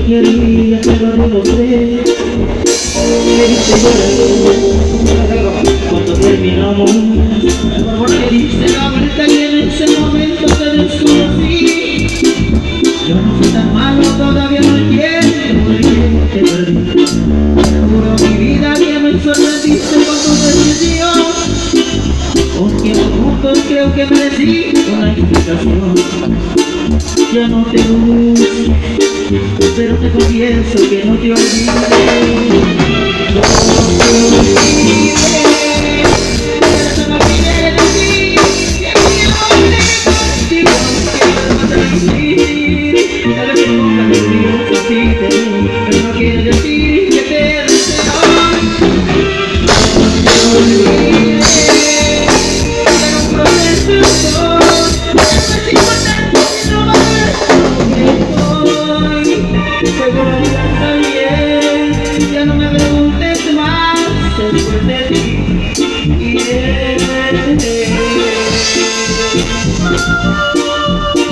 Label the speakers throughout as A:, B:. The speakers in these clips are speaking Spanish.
A: quería, te lo demostré. Me hice llorar cuando terminamos. Me diste la vuelta y en ese momento te descubrí. Yo no fui tan malo, todavía no entiendo por qué te perdí. Juro mi vida que me sorprendiste con tu decisión. Con tiempo juntos creo que merecí una explicación. Ya no te busco, pero te confieso que no te olvidé. No te olvidé, pero no me olvidé de ti. Y aquí no me contigo, no quiero transmitir. Tal vez te ponga nervioso si te veo, pero no quiere decir que te deseo. No te olvidé, pero un proceso es importante si no vas. Seguro que está bien, ya no me preguntes más después de ti.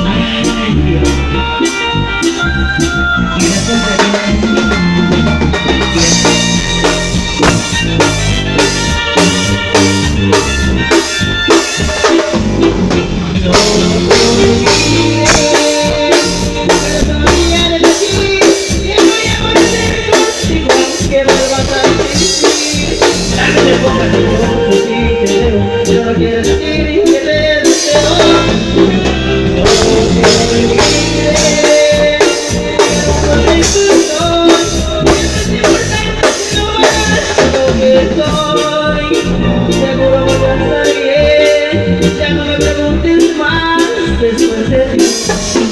A: Ay, Dios. Y después de seguro voy a estar bien, ya no me preguntes más después de ti.